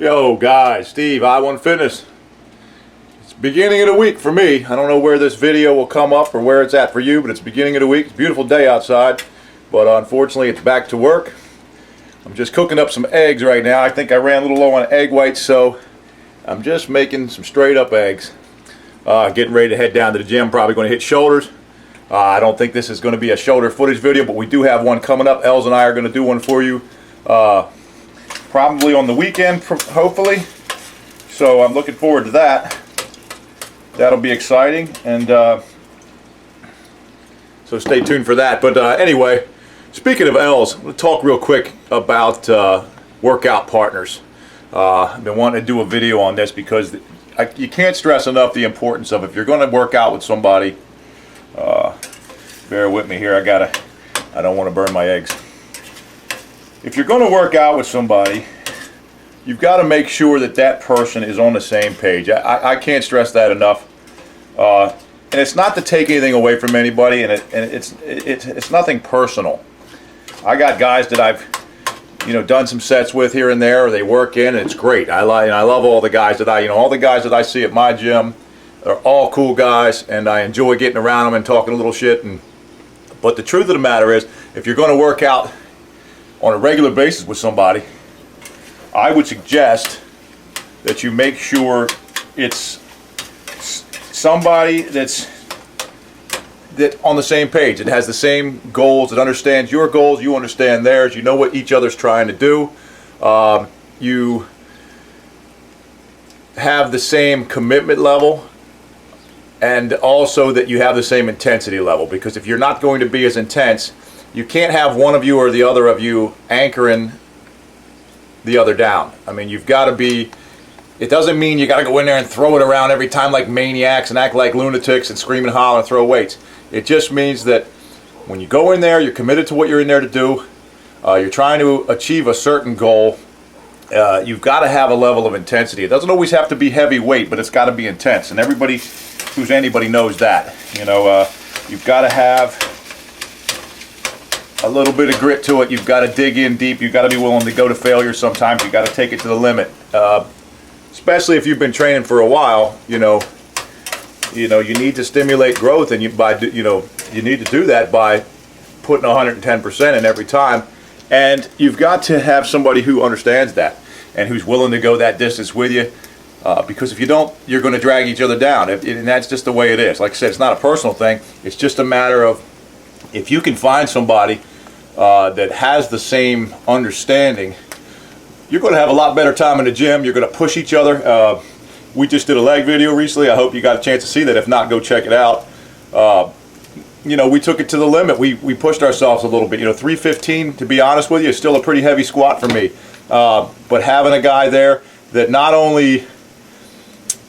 Yo guys, Steve, I1 Fitness. It's beginning of the week for me. I don't know where this video will come up or where it's at for you, but it's beginning of the week. It's a beautiful day outside, but unfortunately it's back to work. I'm just cooking up some eggs right now. I think I ran a little low on egg whites, so I'm just making some straight up eggs. Getting ready to head down to the gym, probably going to hit shoulders. I don't think this is going to be a shoulder footage video, but we do have one coming up. Els and I are going to do one for you. Probably on the weekend, hopefully. So I'm looking forward to that. That'll be exciting, and so stay tuned for that. But anyway, speaking of Els, I'm going to talk real quick about workout partners. I've been wanting to do a video on this because you can't stress enough the importance of, if you're going to work out with somebody, bear with me here, I don't want to burn my eggs. If you're going to work out with somebody, you've got to make sure that that person is on the same page. I can't stress that enough. And it's not to take anything away from anybody, and it's nothing personal. I got guys that I've done some sets with here and there, or they work in, and it's great. I love all the guys that all the guys that I see at my gym. They're all cool guys, and I enjoy getting around them and talking a little shit. But the truth of the matter is, if you're going to work out on a regular basis with somebody, I would suggest that you make sure it's somebody that's on the same page. It has the same goals. It understands your goals. You understand theirs. You know what each other's trying to do. You have the same commitment level, and also that you have the same intensity level. Because if you're not going to be as intense, you can't have one of you or the other of you anchoring the other down. I mean, you've got to be. It doesn't mean you got to go in there and throw it around every time like maniacs and act like lunatics and scream and holler and throw weights. It just means that when you go in there, you're committed to what you're in there to do. You're trying to achieve a certain goal. You've got to have a level of intensity. It doesn't always have to be heavy weight, but it's got to be intense. And everybody who's anybody knows that. You've got to have a little bit of grit to it. You've got to dig in deep. You've got to be willing to go to failure sometimes. You've got to take it to the limit. Especially if you've been training for a while, you need to stimulate growth, and you need to do that by putting 110% in every time. And you've got to have somebody who understands that and who's willing to go that distance with you. Because if you don't, you're going to drag each other down, and that's just the way it is. Like I said, it's not a personal thing. It's just a matter of, if you can find somebody that has the same understanding, you're going to have a lot better time in the gym. You're going to push each other. We just did a leg video recently. I hope you got a chance to see that. If not, go check it out. We took it to the limit. We pushed ourselves a little bit. 315, to be honest with you, is still a pretty heavy squat for me. But having a guy there that not only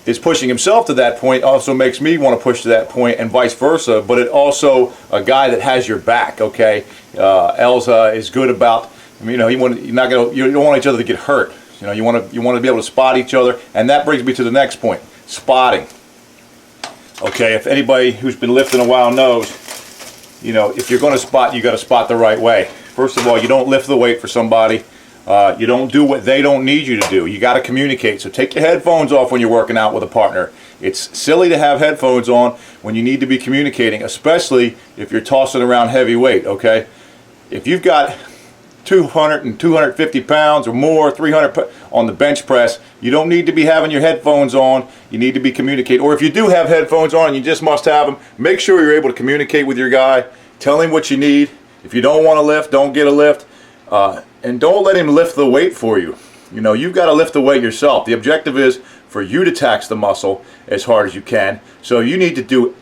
is pushing himself to that point also makes me want to push to that point, and vice versa. But it also a guy that has your back. Okay, Els is good about. You don't want each other to get hurt. You want to be able to spot each other, and that brings me to the next point: spotting. Okay, if anybody who's been lifting a while knows, if you're going to spot, you got to spot the right way. First of all, you don't lift the weight for somebody. You don't do what they don't need you to do. You got to communicate. So take your headphones off when you're working out with a partner. It's silly to have headphones on when you need to be communicating, especially if you're tossing around heavy weight, okay? If you've got 200 and 250 pounds or more, 300 on the bench press, you don't need to be having your headphones on. You need to be communicating. Or if you do have headphones on and you just must have them, make sure you're able to communicate with your guy. Tell him what you need. If you don't want to lift, don't get a lift. And don't let him lift the weight for you. You've got to lift the weight yourself. The objective is for you to tax the muscle as hard as you can. So you need to do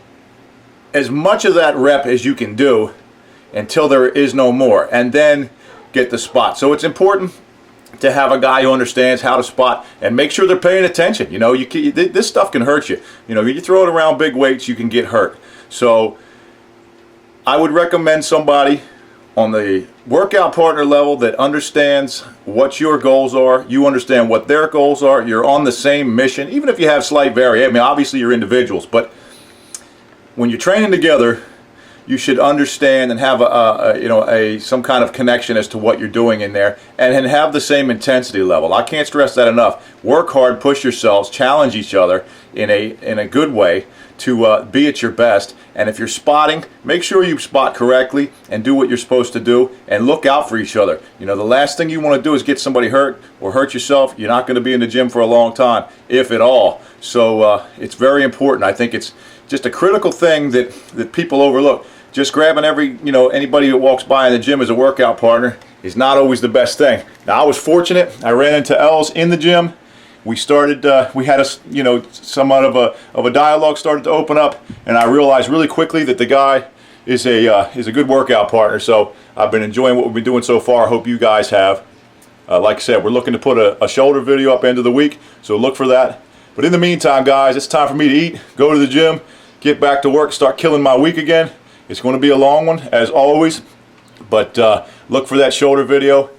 as much of that rep as you can do until there is no more, and then get the spot. So it's important to have a guy who understands how to spot and make sure they're paying attention. This stuff can hurt you. You throw it around big weights, you can get hurt. So I would recommend somebody on the workout partner level that understands what your goals are. You understand what their goals are. You're on the same mission, even if you have slight variation. I mean, obviously you're individuals, but when you're training together, you should understand and have some kind of connection as to what you're doing in there, and have the same intensity level. I can't stress that enough. Work hard, push yourselves, challenge each other in a good way to be at your best. And if you're spotting, make sure you spot correctly and do what you're supposed to do, and look out for each other. You know, the last thing you want to do is get somebody hurt or hurt yourself. You're not going to be in the gym for a long time, if at all. So it's very important. I think it's just a critical thing that people overlook. Just grabbing anybody that walks by in the gym as a workout partner is not always the best thing. Now, I was fortunate. I ran into Els in the gym. We started, we had somewhat of a dialogue started to open up, and I realized really quickly that the guy is a good workout partner. So I've been enjoying what we've been doing so far. I hope you guys have. Like I said, we're looking to put a shoulder video up end of the week, so look for that. But in the meantime, guys, it's time for me to eat, go to the gym, get back to work, start killing my week again. It's going to be a long one, as always, but look for that shoulder video,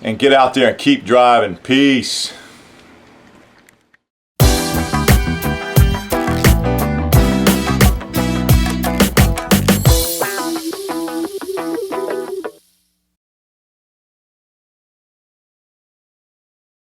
and get out there and keep driving. Peace.